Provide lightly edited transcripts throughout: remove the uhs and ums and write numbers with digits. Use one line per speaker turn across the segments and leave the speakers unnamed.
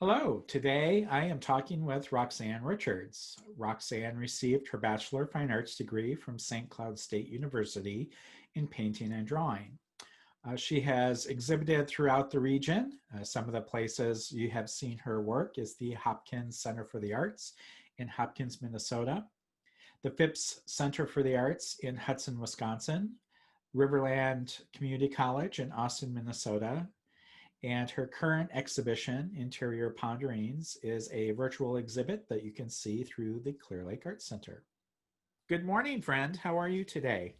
Hello, today I am talking with Roxanne Richards. Roxanne received her Bachelor of Fine Arts degree from St. Cloud State University in painting and drawing. She has exhibited throughout the region. Some of the places you have seen her work is the Hopkins Center for the Arts in Hopkins, Minnesota, the Phipps Center for the Arts in Hudson, Wisconsin, Riverland Community College in Austin, Minnesota, and her current exhibition, Interior Ponderings, is a virtual exhibit that you can see through the Clear Lake Arts Center. Good morning, friend. How are you today?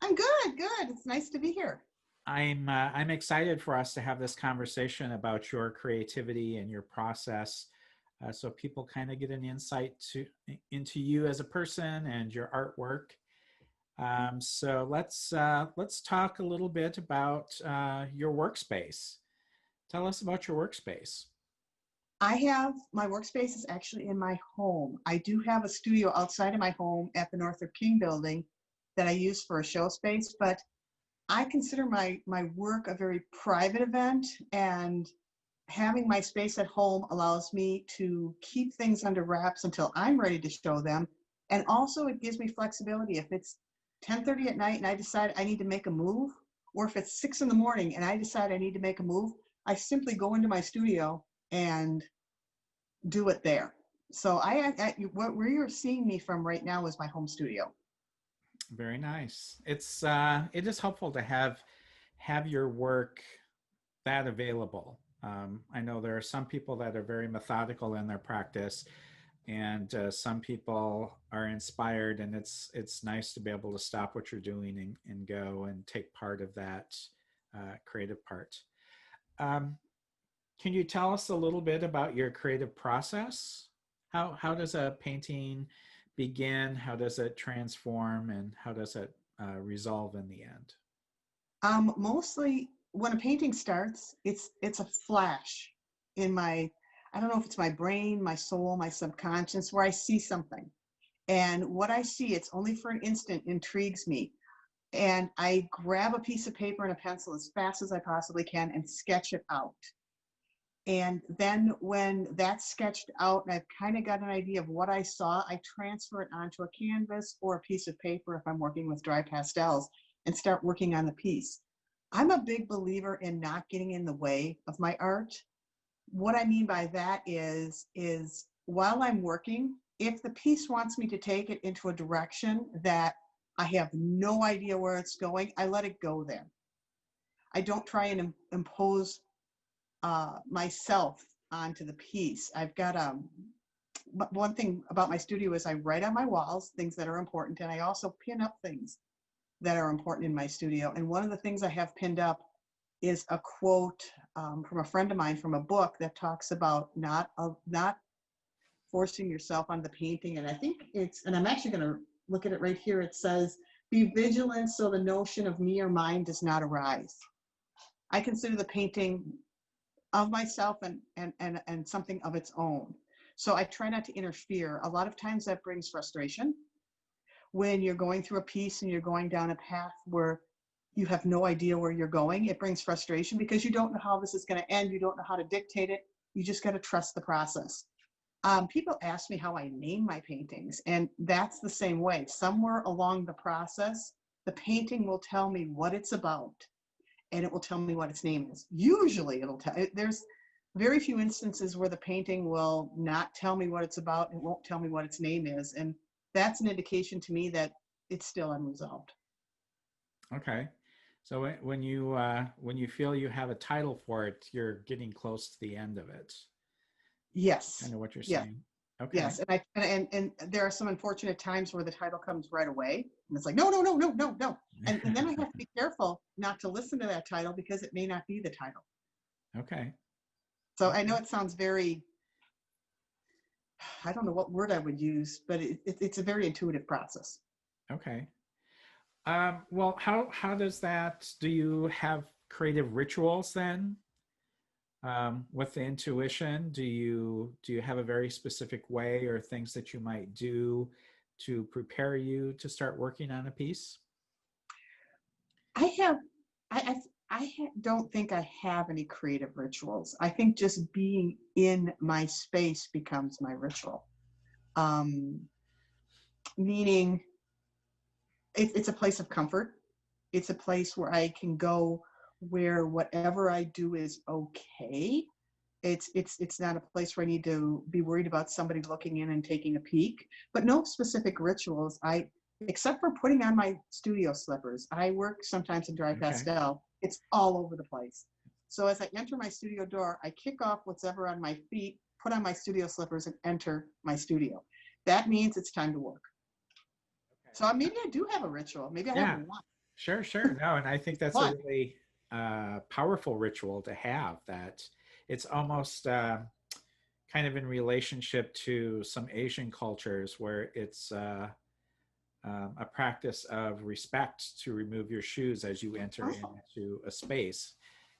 I'm good, good. It's nice to be here.
I'm excited for us to have this conversation about your creativity and your process, so people kind of get an insight into you as a person and your artwork. So let's talk a little bit about your workspace. Tell us about your workspace.
My workspace is actually in my home. I do have a studio outside of my home at the Northrop King building that I use for a show space, but I consider my work a very private event, and having my space at home allows me to keep things under wraps until I'm ready to show them. And also it gives me flexibility. If it's 10:30 at night and I decide I need to make a move, or if it's 6 in the morning and I decide I need to make a move, I simply go into my studio and do it there. So where you're seeing me from right now is my home studio.
Very nice. It is helpful to have your work that available. I know there are some people that are very methodical in their practice, and some people are inspired, and it's nice to be able to stop what you're doing and go and take part of that creative part. Um, can you tell us a little bit about your creative process? How does a painting begin? How does it transform? And how does it resolve in the end?
Mostly when a painting starts, it's a flash in my, I don't know if it's my brain, my soul, my subconscious, where I see something. And what I see, it's only for an instant, intrigues me. And I grab a piece of paper and a pencil as fast as I possibly can and sketch it out. And then when that's sketched out and I've kind of got an idea of what I saw, I transfer it onto a canvas or a piece of paper if I'm working with dry pastels, and start working on the piece. I'm a big believer in not getting in the way of my art. What I mean by that is while I'm working, if the piece wants me to take it into a direction that I have no idea where it's going, I let it go there. I don't try and impose myself onto the piece. I've got one thing about my studio is I write on my walls things that are important, and I also pin up things that are important in my studio. And one of the things I have pinned up is a quote from a friend of mine from a book that talks about not forcing yourself on the painting. And I think and I'm actually going to look at it right here. It says, "Be vigilant so the notion of me or mine does not arise." I consider the painting of myself and something of its own. So I try not to interfere. A lot of times that brings frustration when you're going through a piece and you're going down a path where you have no idea where you're going. It brings frustration because you don't know how this is going to end. You don't know how to dictate it. You just got to trust the process. People ask me how I name my paintings, and that's the same way. Somewhere along the process, the painting will tell me what it's about, and it will tell me what its name is. Usually it'll tell, there's very few instances where the painting will not tell me what it's about. It won't tell me what its name is. And that's an indication to me that it's still unresolved.
Okay. So when you feel you have a title for it, you're getting close to the end of it.
Yes.
Kind of what you're
Yes.
saying. Okay.
Yes. And there are some unfortunate times where the title comes right away. And it's like, no, no, no, no, no, no. And then I have to be careful not to listen to that title because it may not be the title.
Okay.
So I
Okay.
know it sounds very, I don't know what word I would use, but it's a very intuitive process.
Okay. Well, how does that? Do you have creative rituals then? With the intuition, do you have a very specific way or things that you might do to prepare you to start working on a piece?
I have, don't think I have any creative rituals. I think just being in my space becomes my ritual. Um, Meaning it's a place of comfort. It's a place where I can go where whatever I do is okay. It's not a place where I need to be worried about somebody looking in and taking a peek. But no specific rituals. Except for putting on my studio slippers. I work sometimes in dry
Okay.
pastel. It's all over the place. So as I enter my studio door, I kick off what's ever on my feet, put on my studio slippers, and enter my studio. That means it's time to work. So maybe I do have a ritual. Maybe I have
Yeah,
one.
sure, sure. No, and I think
It's
that's a
fun.
really powerful ritual to have. That it's almost kind of in relationship to some Asian cultures where it's a practice of respect to remove your shoes as you enter
Oh,
into a space.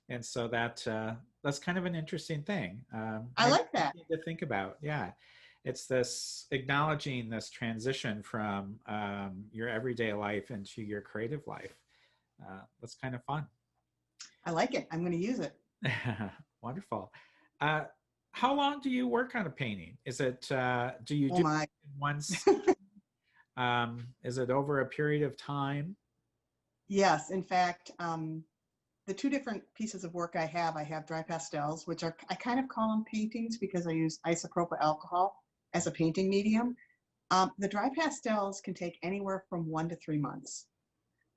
And so that's kind of an interesting thing.
I
Maybe
like that.
something to think about. Yeah, it's this acknowledging this transition from your everyday life into your creative life. That's kind of fun.
I like it. I'm going to use it.
Wonderful. Uh, how long do you work on a painting? Is it do you
Oh
do
my.
it in once? Is it over a period of time?
Yes. In fact, the two different pieces of work I have dry pastels, which are, I kind of call them paintings because I use isopropyl alcohol as a painting medium. The dry pastels can take anywhere from 1 to 3 months.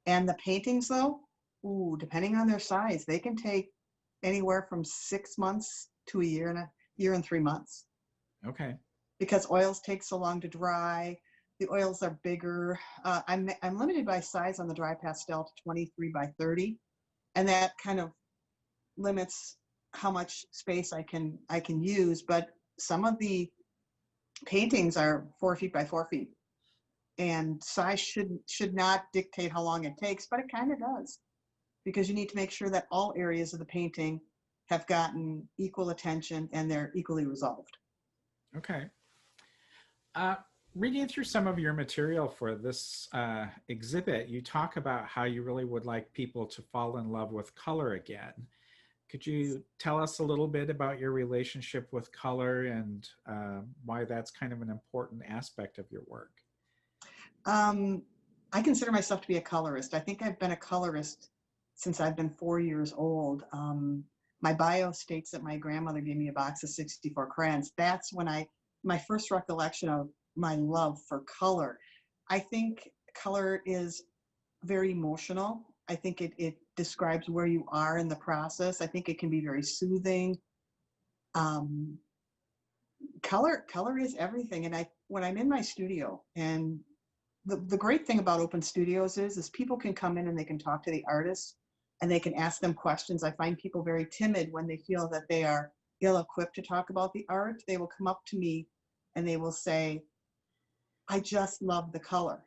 And the paintings, though, ooh, depending on their size, they can take anywhere from 6 months to a year and 3 months
Okay.
because oils take so long to dry. The oils are bigger. I'm limited by size on the dry pastel to 23 by 30, and that kind of limits how much space I can use. But some of the paintings are 4 feet by 4 feet, and size should not dictate how long it takes, but it kind of does because you need to make sure that all areas of the painting have gotten equal attention and they're equally resolved.
Okay. Uh, Reading through some of your material for this exhibit, you talk about how you really would like people to fall in love with color again. Could you tell us a little bit about your relationship with color and why that's kind of an important aspect of your work?
Um, I consider myself to be a colorist. I think I've been a colorist since I've been 4 years old. My bio states that my grandmother gave me a box of 64 crayons. That's when my first recollection of my love for color. I think color is very emotional. I think it describes where you are in the process. I think it can be very soothing. Um, color is everything. And when I'm in my studio, and the great thing about open studios is people can come in and they can talk to the artists and they can ask them questions. I find people very timid when they feel that they are ill-equipped to talk about the art. They will come up to me and they will say, I just love the color.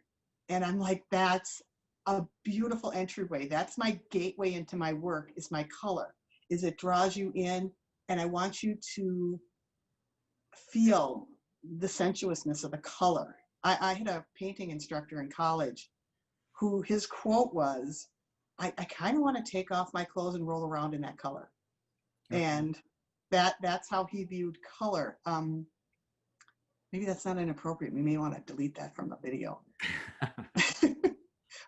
And I'm like, that's a beautiful entryway. That's my gateway into my work is my color, is it draws you in. And I want you to feel the sensuousness of the color. I had a painting instructor in college who his quote was, I kind of want to take off my clothes and roll around in that color.
Okay.
And that's how he viewed color. Maybe that's not inappropriate. We may want to delete that from the video.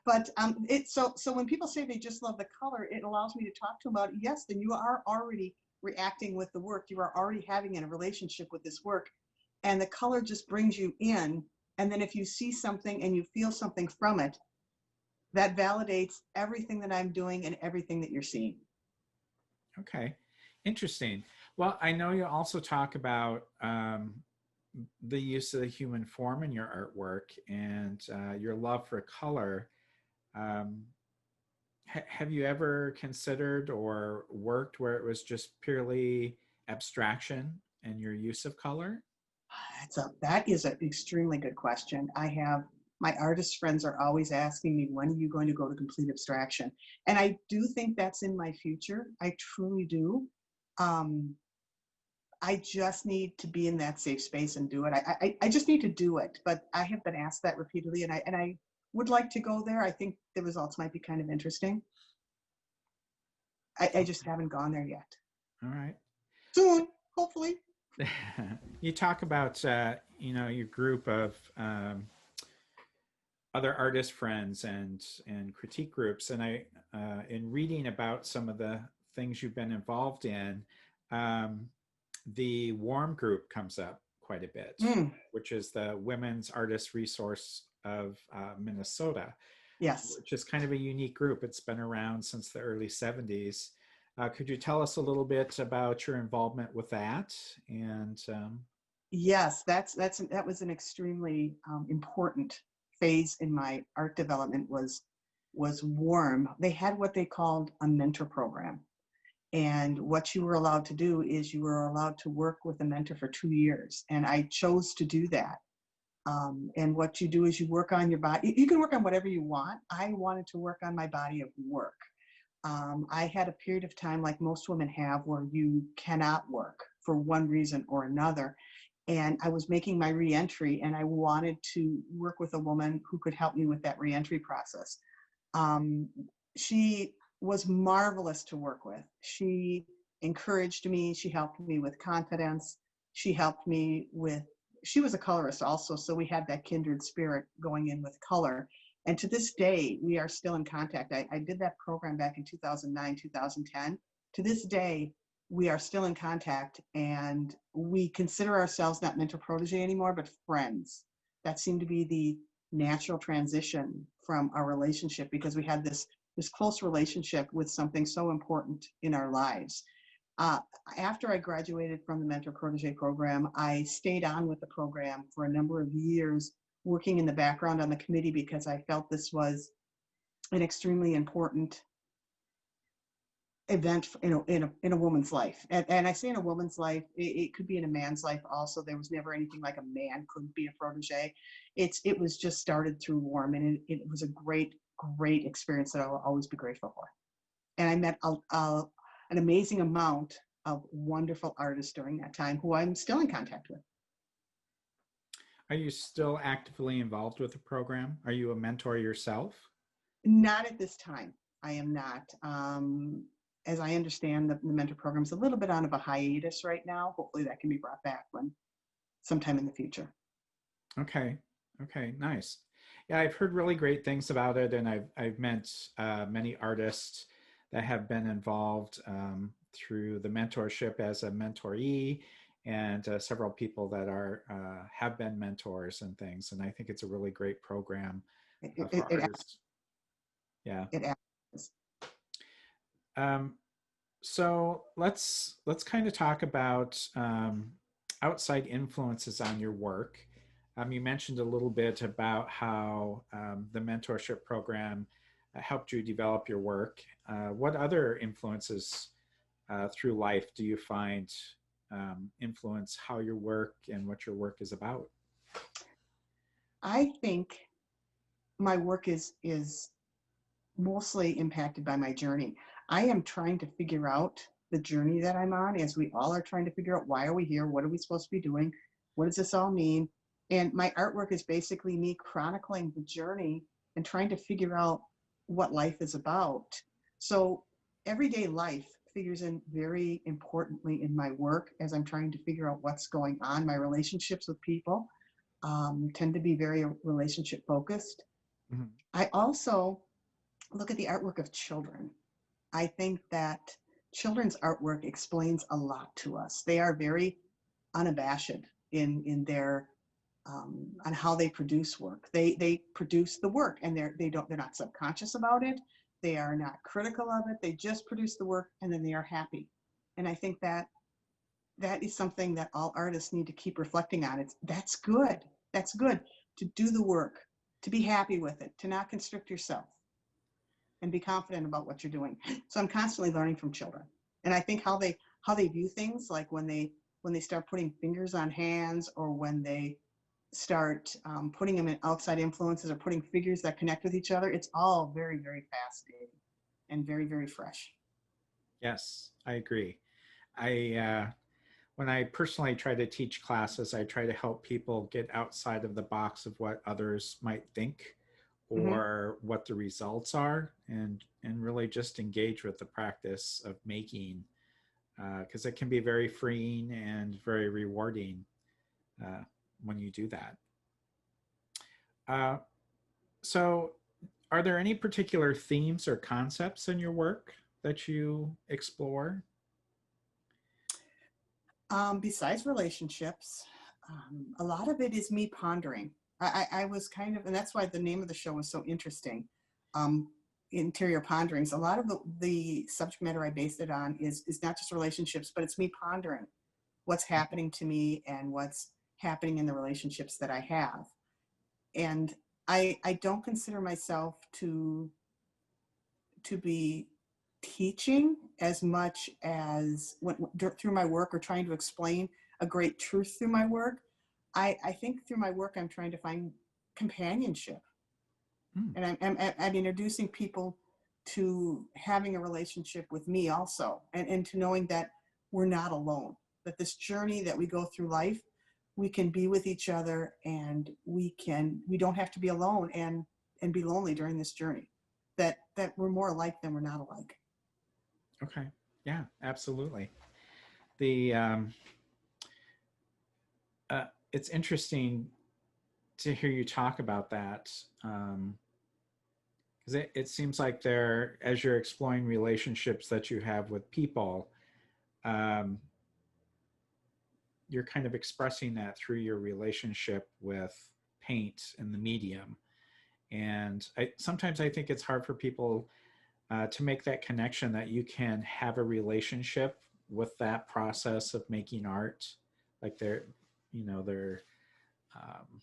But so when people say they just love the color, it allows me to talk to them about, yes, then you are already reacting with the work. You are already having a relationship with this work. And the color just brings you in. And then if you see something and you feel something from it, that validates everything that I'm doing and everything that you're seeing.
Okay. Interesting. Well, I know you also talk about the use of the human form in your artwork and your love for color. Um, have you ever considered or worked where it was just purely abstraction and your use of color?
That is an extremely good question. I have my artist friends are always asking me, when are you going to go to complete abstraction? And I do think that's in my future. I truly do. Um, I just need to be in that safe space and do it. I just need to do it. But I have been asked that repeatedly, and I would like to go there. I think the results might be kind of interesting. I just haven't gone there yet.
All right.
Soon, hopefully.
You talk about your group of other artist friends and critique groups, and I in reading about some of the things you've been involved in, um, the warm group comes up quite a bit,
Mm,
which is the women's artist resource of Minnesota,
yes.
which is kind of a unique group. It's been around since the early 70s. Could you tell us a little bit about your involvement with that? And
Yes, that was an extremely important phase in my art development was warm. They had what they called a mentor program. And what you were allowed to do is you were allowed to work with a mentor for 2 years. And I chose to do that. And what you do is you work on your body. You can work on whatever you want. I wanted to work on my body of work. I had a period of time, like most women have, where you cannot work for one reason or another. And I was making my reentry, and I wanted to work with a woman who could help me with that reentry process. Um, she was marvelous to work with. She encouraged me. She helped me with confidence. She helped me with, she was a colorist also, so we had that kindred spirit going in with color. And to this day, we are still in contact. I did that program back in 2009, 2010. To this day, we are still in contact, and we consider ourselves not mentor protege anymore, but friends. That seemed to be the natural transition from our relationship, because we had this close relationship with something so important in our lives. Uh, After I graduated from the mentor protege program, I stayed on with the program for a number of years, working in the background on the committee, because I felt this was an extremely important event in a woman's life. And I say in a woman's life, it could be in a man's life also. There was never anything like a man couldn't be a protege. It was just started through warm, and it was a great experience that I will always be grateful for. And I met an amazing amount of wonderful artists during that time who I'm still in contact with.
are you still actively involved with the program? Are you a mentor yourself?
Not at this time. I am not. As I understand, the mentor program is a little bit on of a hiatus right now. Hopefully that can be brought back when sometime in the future.
Okay. Okay. Nice. Yeah, I've heard really great things about it, and I've met many artists that have been involved through the mentorship as a mentoree, and several people that are have been mentors and things. And I think it's a really great program
It,
for
it, it,
artists. Yeah.
it is.
Um, so let's kind of talk about outside influences on your work. You mentioned a little bit about how the mentorship program helped you develop your work. What other influences through life do you find influence how your work and what your work is about?
I think my work is mostly impacted by my journey. I am trying to figure out the journey that I'm on, as we all are trying to figure out, why are we here? What are we supposed to be doing? What does this all mean? And my artwork is basically me chronicling the journey and trying to figure out what life is about. So everyday life figures in very importantly in my work, as I'm trying to figure out what's going on. My relationships with people tend to be very relationship focused.
Mhm.
I also look at the artwork of children. I think that children's artwork explains a lot to us. They are very unabashed in their on how they produce work. They produce the work, and they're not subconscious about it. They are not critical of it. They just produce the work, and then they are happy. And I think that that is something that all artists need to keep reflecting on. That's good. That's good to do the work, to be happy with it, to not constrict yourself, and be confident about what you're doing. So I'm constantly learning from children. And I think how they view things, like when they start putting fingers on hands, or when they start putting them in outside influences, or putting figures that connect with each other, it's all very, very fascinating and very, very fresh.
Yes, I agree. I when I personally try to teach classes, I try to help people get outside of the box of what others might think
Hmm.
or what the results are, and really just engage with the practice of making, because it can be very freeing and very rewarding uh, when you do that. Uh, so, are there any particular themes or concepts in your work that you explore?
Besides relationships, a lot of it is me pondering. I was kind of, and that's why the name of the show was so interesting. Um, Interior ponderings. A lot of the subject matter I based it on is not just relationships, but it's me pondering what's happening to me and what's happening in the relationships that I have. And I don't consider myself to be teaching as much as through my work or trying to explain a great truth through my work. I think through my work, I'm trying to find companionship,
Mm,
and I'm introducing people to having a relationship with me also, and to knowing that we're not alone, that this journey that we go through life, we can be with each other, and we don't have to be alone and be lonely during this journey, that we're more alike than we're not alike.
okay. Yeah, absolutely. The it's interesting to hear you talk about that, because it seems like there, as you're exploring relationships that you have with people, um, you're kind of expressing that through your relationship with paint and the medium. And sometimes I think it's hard for people to make that connection, that you can have a relationship with that process of making art. Like they're um,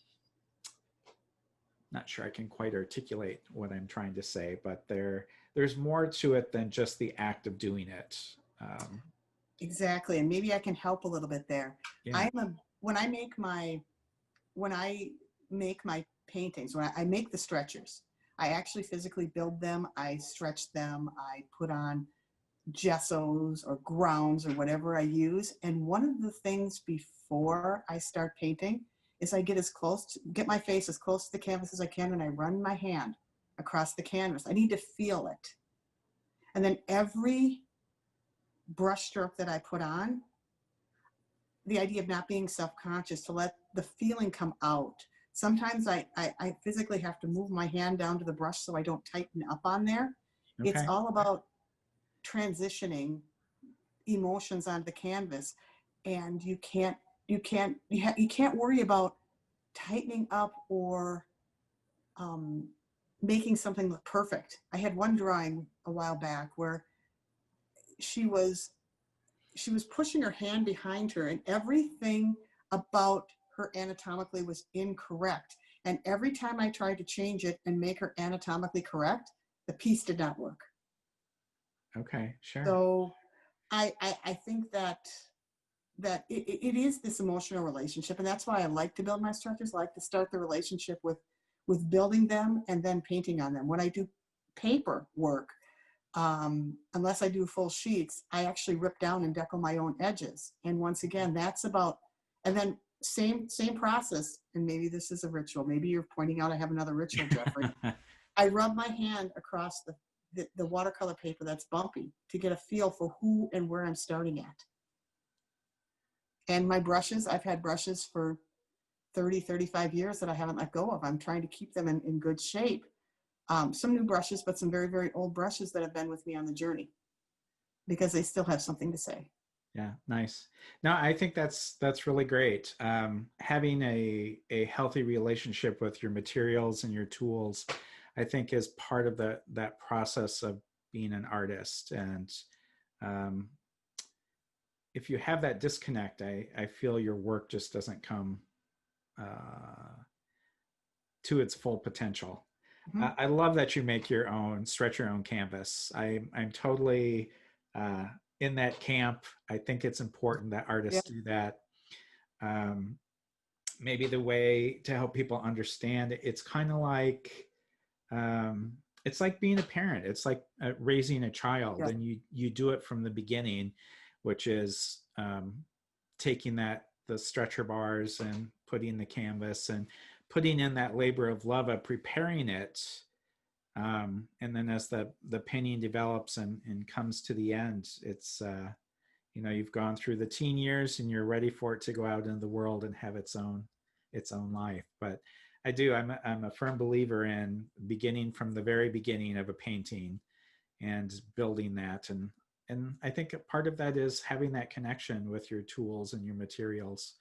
not sure I can quite articulate what I'm trying to say, but there's more to it than just the act of doing it. Um,
Exactly, and maybe I can help a little bit there.
yeah.
I'm a when I make my when I make my paintings, when I make the stretchers, I actually physically build them. I stretch them. I put on gessos or grounds or whatever I use. And one of the things before I start painting is I get my face as close to the canvas as I can, and I run my hand across the canvas. I need to feel it. And then every brush stroke that I put on, the idea of not being self-conscious, to let the feeling come out. Sometimes I physically have to move my hand down to the brush so I don't tighten up on there. It's
Okay.
all about transitioning emotions onto the canvas, and you can't worry about tightening up or um, making something look perfect. I had one drawing a while back where she was she was pushing her hand behind her, and everything about her anatomically was incorrect. And every time I tried to change it and make her anatomically correct, the piece did not work.
Okay. Sure.
So I think that it is this emotional relationship, and that's why I like to build my structures. I like to start the relationship with building them and then painting on them. When I do paper work, unless I do full sheets, I actually rip down and decal my own edges. And once again, that's about, and then same process. And maybe this is a ritual. Maybe you're pointing out I have another ritual, Jeffrey. I rub my hand across the watercolor paper that's bumpy to get a feel for who and where I'm starting at. And my brushes, I've had brushes for 30, 35 years that I haven't let go of. I'm trying to keep them in good shape. Some new brushes, but some very, very old brushes that have been with me on the journey because they still have something to say.
Yeah, nice. No, I think that's really great. Having a healthy relationship with your materials and your tools, I think, is part of that process of being an artist. And um, if you have that disconnect, I feel your work just doesn't come uh, to its full potential.
Mhm.
I love that you make your own, stretch your own canvas. I'm totally uh, in that camp. I think it's important that
Yeah.
artists do that. Um, Maybe the way to help people understand, it's kind of like it's like being a parent. It's like raising a child,
Yeah.
and you do it from the beginning, which is taking the stretcher bars and putting the canvas and putting in that labor of love of preparing it, and then as the painting develops and comes to the end, it's you've gone through the teen years and you're ready for it to go out into the world and have its own life. But I'm a firm believer in beginning from the very beginning of a painting and building that. And I think a part of that is having that connection with your tools and your materials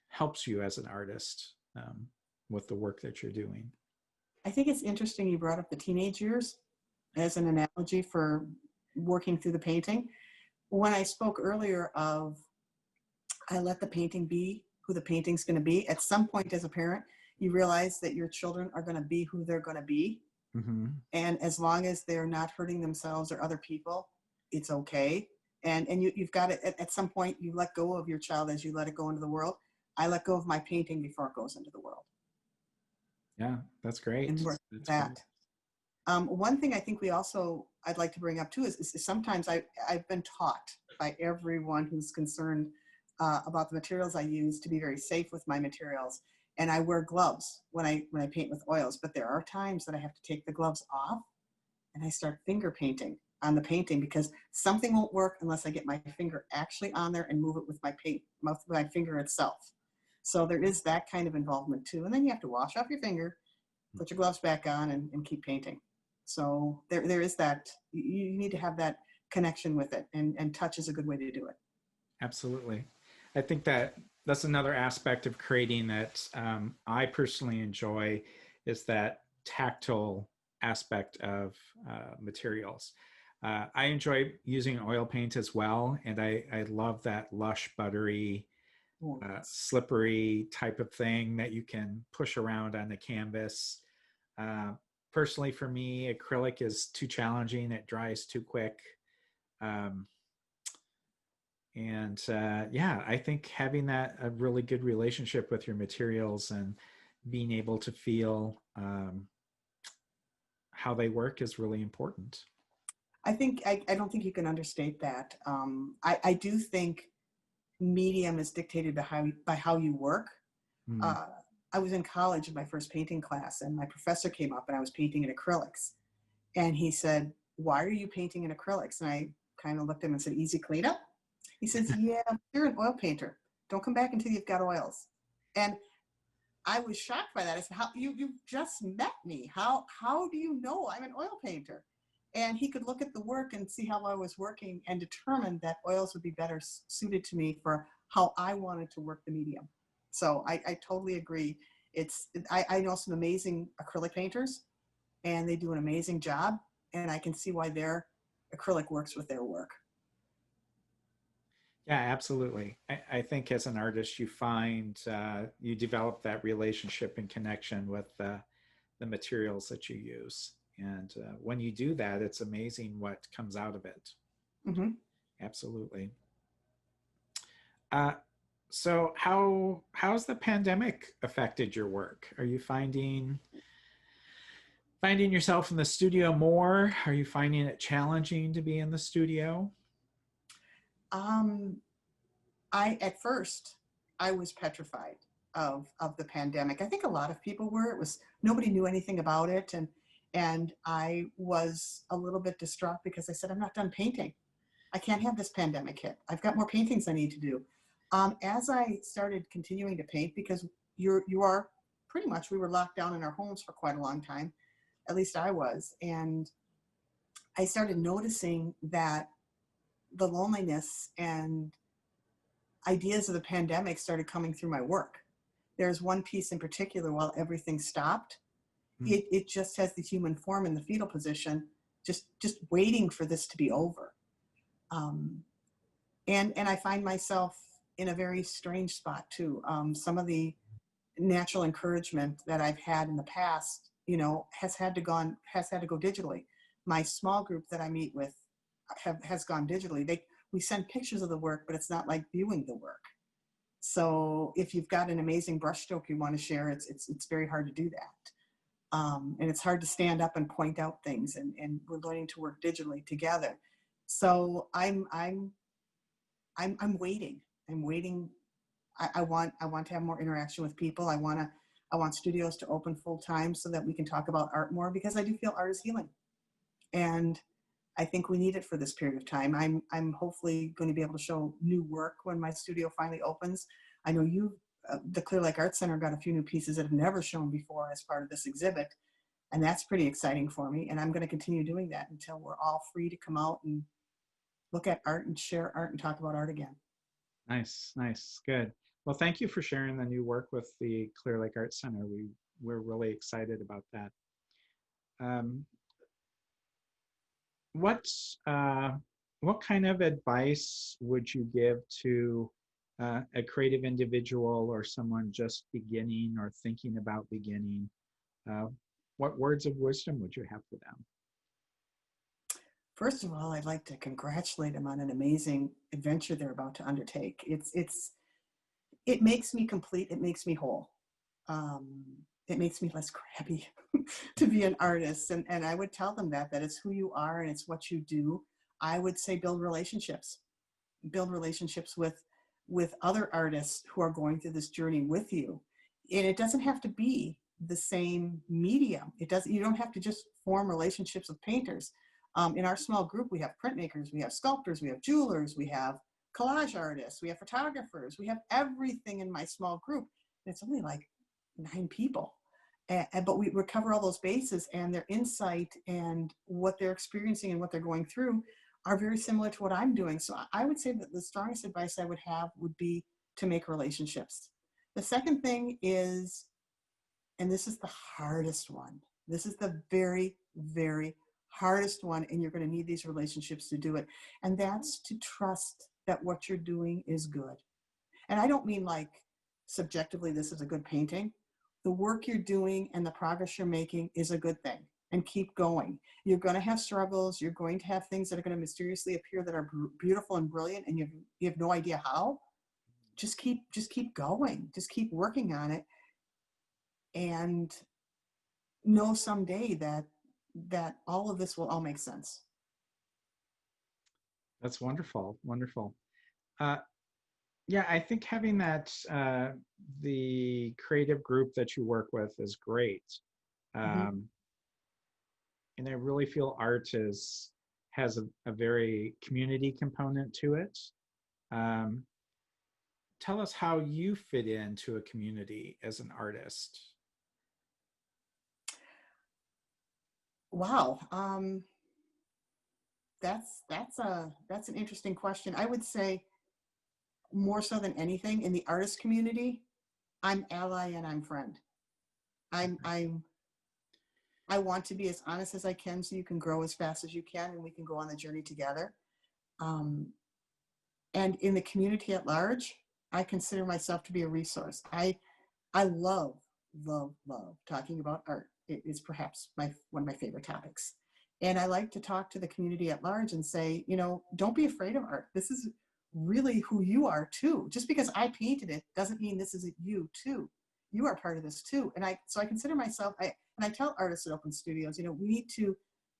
helps you as an artist with the work that you're doing.
I think it's interesting you brought up the teenage years as an analogy for working through the painting. When I spoke earlier of I let the painting be who the painting's going to be, at some point as a parent, you realize that your children are going to be who they're going to be.
Mm-hmm.
And as long as they're not hurting themselves or other people, it's okay. And you've got to, at some point, you let go of your child as you let it go into the world. I let go of my painting before it goes into the world.
Yeah, that's great.
And work
That's
that. One thing I think I'd like to bring up too is sometimes I've been taught by everyone who's concerned about the materials I use to be very safe with my materials. And I wear gloves when I paint with oils, but there are times that I have to take the gloves off and I start finger painting on the painting because something won't work unless I get my finger actually on there and move it with my finger itself. So there is that kind of involvement too. And then you have to wash off your finger, put your gloves back on and keep painting. So there is that, you need to have that connection with it, and touch is a good way to do it.
Absolutely. I think that's another aspect of creating that I personally enjoy is that tactile aspect of materials. I enjoy using oil paint as well, and I love that lush, buttery, slippery type of thing that you can push around on the canvas. Personally, for me, acrylic is too challenging. It dries too quick. I think having a really good relationship with your materials and being able to feel how they work is really important.
I don't think you can understate that. I do think medium is dictated by how you work. I was in college in my first painting class, and my professor came up and I was painting in acrylics. And he said, "Why are you painting in acrylics?" And I kind of looked at him and said, "Easy cleanup." He says, "Yeah, you're an oil painter. Don't come back until you've got oils." And I was shocked by that. I said, "How you just met me? How do you know I'm an oil painter?" And he could look at the work and see how I was working and determine that oils would be better suited to me for how I wanted to work the medium. So I totally agree. I know some amazing acrylic painters, and they do an amazing job, and I can see why their acrylic works with their work.
Yeah, absolutely. I think as an artist, you develop that relationship and connection with the materials that you use. And when you do that, it's amazing what comes out of it.
Mm-hmm.
Absolutely. So how's the pandemic affected your work? Are you finding yourself in the studio more? Are you finding it challenging to be in the studio?
At first I was petrified of the pandemic. I think a lot of people were. Nobody knew anything about it, and I was a little bit distraught because I said, "I'm not done painting. I can't have this pandemic hit. I've got more paintings I need to do." As I started continuing to paint, because you are pretty much, we were locked down in our homes for quite a long time, at least I was, and I started noticing that the loneliness and ideas of the pandemic started coming through my work. There's one piece in particular, while everything stopped, it just has the human form in the fetal position, just waiting for this to be over. And I find myself in a very strange spot too. Some of the natural encouragement that I've had in the past, has had to go digitally. My small group that I meet with has gone digitally. We send pictures of the work, but it's not like viewing the work. So if you've got an amazing brushstroke you want to share, it's very hard to do that. And it's hard to stand up and point out things, and we're learning to work digitally together. So I'm waiting. I'm waiting I want to have more interaction with people. I want studios to open full time so that we can talk about art more, because I do feel art is healing. And I think we need it for this period of time. I'm hopefully going to be able to show new work when my studio finally opens. I know the Clear Lake Art Center got a few new pieces that have never shown before as part of this exhibit. And that's pretty exciting for me. And I'm going to continue doing that until we're all free to come out and look at art and share art and talk about art again.
Nice, nice, good. Well, thank you for sharing the new work with the Clear Lake Art Center. We're really excited about that. Um, what what kind of advice would you give to a creative individual or someone just beginning or thinking about beginning? Uh, what words of wisdom would you have for them?
First of all, I'd like to congratulate them on an amazing adventure they're about to undertake. It makes me complete. It makes me whole. Um, it makes me less crabby to be an artist. And I would tell them that it's who you are and it's what you do. I would say build relationships with other artists who are going through this journey with you. And it doesn't have to be the same medium. You don't have to just form relationships with painters. In our small group, we have printmakers, we have sculptors, we have jewelers, we have collage artists, we have photographers, we have everything in my small group. It's only like 9 people. But we cover all those bases, and their insight and what they're experiencing and what they're going through are very similar to what I'm doing. So I would say that the strongest advice I would have would be to make relationships. The second thing is, and this is the hardest one, this is the very, very hardest one, and you're going to need these relationships to do it. And that's to trust that what you're doing is good. And I don't mean like subjectively, this is a good painting. The work you're doing and the progress you're making is a good thing, and keep going. You're going to have struggles. You're going to have things that are going to mysteriously appear that are beautiful and brilliant, and you have no idea how. Just keep going. Just keep working on it, and know someday that all of this will all make sense.
That's wonderful, wonderful. Uh, yeah, I think having that the creative group that you work with is great.
Mm-hmm.
And I really feel art has a very community component to it. Um, Tell us how you fit into a community as an artist.
Wow. That's an interesting question. I would say more so than anything in the artist community, I'm ally and I'm friend. I'm I want to be as honest as I can so you can grow as fast as you can and we can go on the journey together. Um, and in the community at large, I consider myself to be a resource. I love, love, love talking about art. It is perhaps one of my favorite topics. And I like to talk to the community at large and say, don't be afraid of art. This is really who you are too. Just because I painted it doesn't mean this isn't you too. You are part of this too. So I consider myself, and I tell artists at open studios, we need to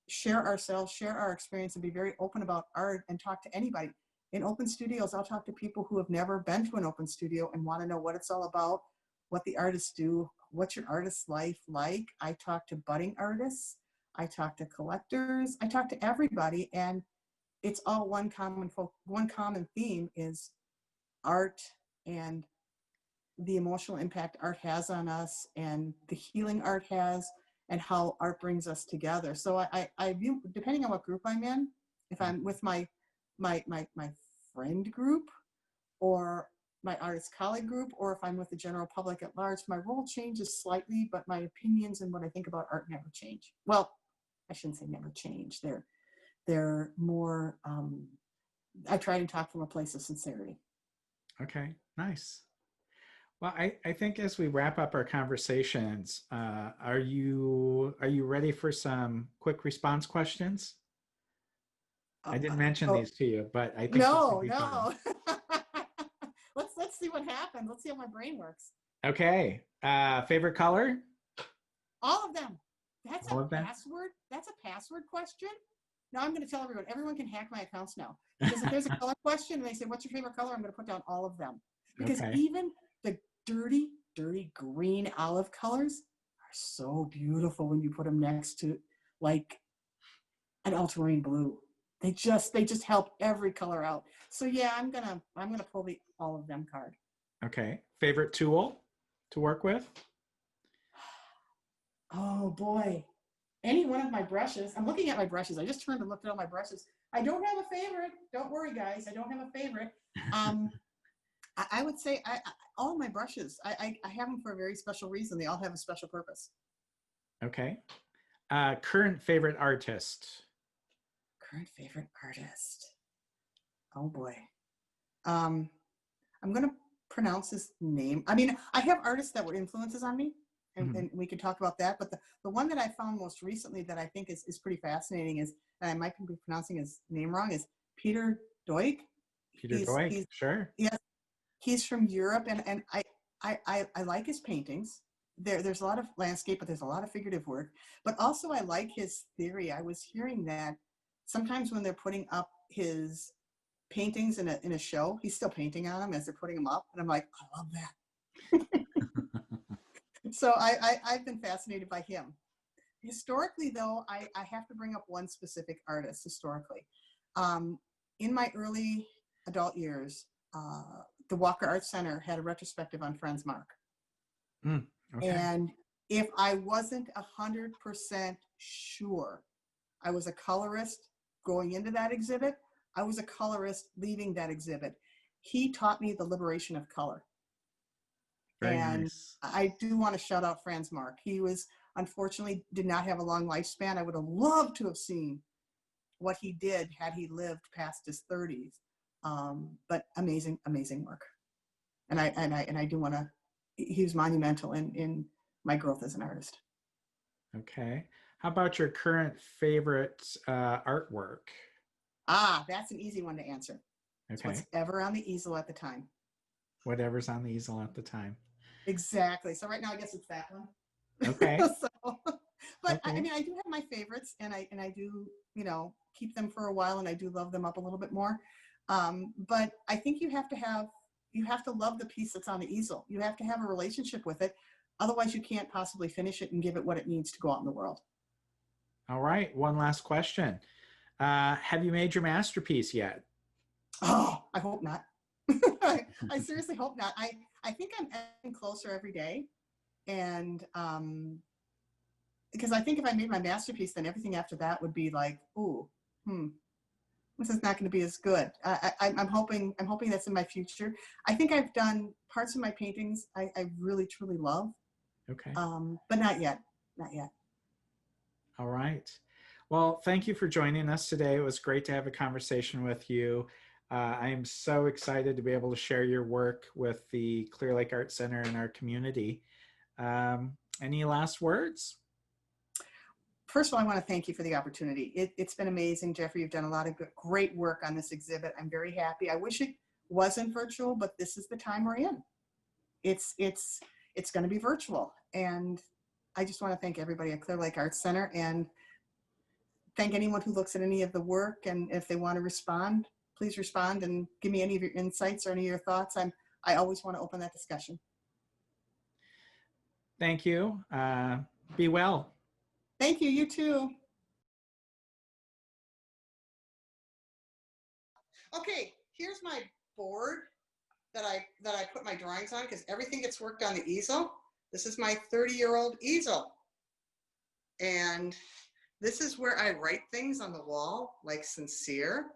share ourselves, share our experience, and be very open about art and talk to anybody. In open studios, I'll talk to people who have never been to an open studio and want to know what it's all about, what the artists do, what's your artist's life like. I talk to budding artists, I talk to collectors, I talk to everybody, and it's all one common theme is art and the emotional impact art has on us and the healing art has and how art brings us together. So I view, depending on what group I'm in, if I'm with my friend group or my artist colleague group, or if I'm with the general public at large, my role changes slightly, but my opinions and what I think about art never change. Well, I shouldn't say never change. They're more, I try to talk from a place of sincerity.
Okay, nice. Well, I think as we wrap up our conversations, are you ready for some quick response questions? I didn't mention these to you, but I think this would
No,
be fun.
no. let's see what happens. Let's see how my brain works.
Okay. Favorite color?
All of them. That's
All
a
of them?
password. That's a password question. Now I'm going to tell everyone. Everyone can hack my accounts now. Because if there's a color question and they say, "What's your favorite color?" I'm going to put down all of them. because
Okay.
even the dirty, dirty green olive colors are so beautiful when you put them next to like an ultramarine blue. They just help every color out. So yeah, I'm gonna pull the all of them card.
Okay. Favorite tool to work with?
Oh boy. Any one of my brushes. I'm looking at my brushes. I just turned and looked at all my brushes. I don't have a favorite. Don't worry, guys. I don't have a favorite. Um, I would say all my brushes. I have them for a very special reason. They all have a special purpose.
Okay. Current favorite artist?
Current favorite artist. Oh boy. Um, I'm gonna pronounce his name. I mean, I have artists that were influences on me,
Mhm.
and we can talk about that. But the one that I found most recently that I think is pretty fascinating is, and I might be pronouncing his name wrong, is Peter Doig.
Peter Doig.
He's
Sure.
yes, he's from Europe, and I like his paintings. There's a lot of landscape, but there's a lot of figurative work. But also I like his theory. I was hearing that sometimes when they're putting up his paintings in a show, he's still painting on them as they're putting them up, and I'm like, I love that. So I've been fascinated by him. Historically, though, I have to bring up one specific artist historically. Um, in my early adult years, the Walker Art Center had a retrospective on Franz Marc.
Mm, okay.
And if I wasn't 100% sure I was a colorist going into that exhibit, I was a colorist leaving that exhibit. He taught me the liberation of color.
Very
And
nice.
I do want to shout out Franz Marc. He was unfortunately did not have a long lifespan. I would have loved to have seen what he did had he lived past his 30s. But amazing, amazing work. And I do want to. He was monumental in my growth as an artist.
Okay. How about your current favorite artwork?
Ah, that's an easy one to answer. It's
Okay.
what's ever on the easel at the time.
Whatever's on the easel at the time.
Exactly. So right now, I guess it's that one.
Okay.
So, but I
Okay.
mean, I do have my favorites, and I do keep them for a while, and I do love them up a little bit more. But I think you have to love the piece that's on the easel. You have to have a relationship with it, otherwise you can't possibly finish it and give it what it needs to go out in the world.
All right. One last question. Have you made your masterpiece yet?
Oh, I hope not. I seriously hope not. I think I'm getting closer every day, and because I think if I made my masterpiece, then everything after that would be like, ooh, hmm, this is not going to be as good. I'm hoping that's in my future. I think I've done parts of my paintings I really truly love,
Okay.
but not yet, not yet.
All right. Well, thank you for joining us today. It was great to have a conversation with you. I am so excited to be able to share your work with the Clear Lake Art Center in our community. Any last words?
First of all, I want to thank you for the opportunity. It's been amazing, Jeffrey. You've done a lot of great work on this exhibit. I'm very happy. I wish it wasn't virtual, but this is the time we're in. It's going to be virtual, and I just want to thank everybody at Clear Lake Arts Center, and thank anyone who looks at any of the work. And if they want to respond, please respond and give me any of your insights or any of your thoughts. I always want to open that discussion.
Thank you. Be well.
Thank you. You too. Okay, here's my board that I put my drawings on because everything gets worked on the easel. This is my 30-year-old easel. And this is where I write things on the wall, like sincere.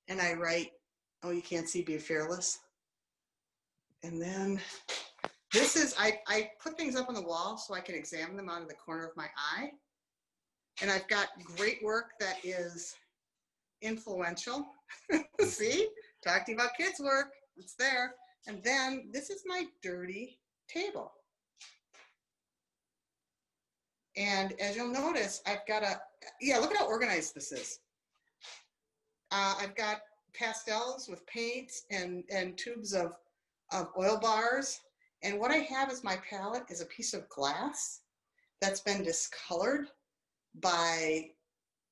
And I write, oh, you can't see, be fearless. And then this is, I put things up on the wall so I can examine them out of the corner of my eye. And I've got great work that is influential. See, talking about kids' work, it's there. And then this is my dirty table. And as you'll notice, I've got look at how organized this is. I've got pastels with paints and tubes of oil bars. And what I have as my palette is a piece of glass that's been discolored by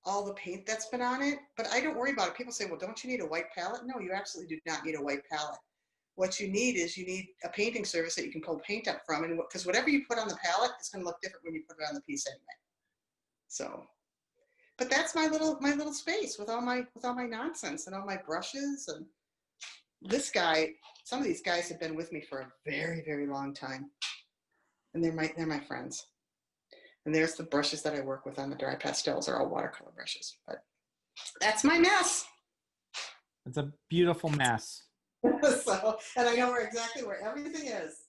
all the paint that's been on it. But I don't worry about it. People say, well, don't you need a white palette? No, you absolutely do not need a white palette. what you need is you need a painting service that you can pull paint up from, and because whatever you put on the palette is going to look different when you put it on the piece anyway. So, but that's my little space with all my nonsense and all my brushes. And this guy, some of these guys have been with me for a very, very long time, and they're my friends. And there's the brushes that I work with on the dry pastels are all watercolor brushes. But that's my mess.
It's a beautiful mess.
So, and I know exactly where everything is.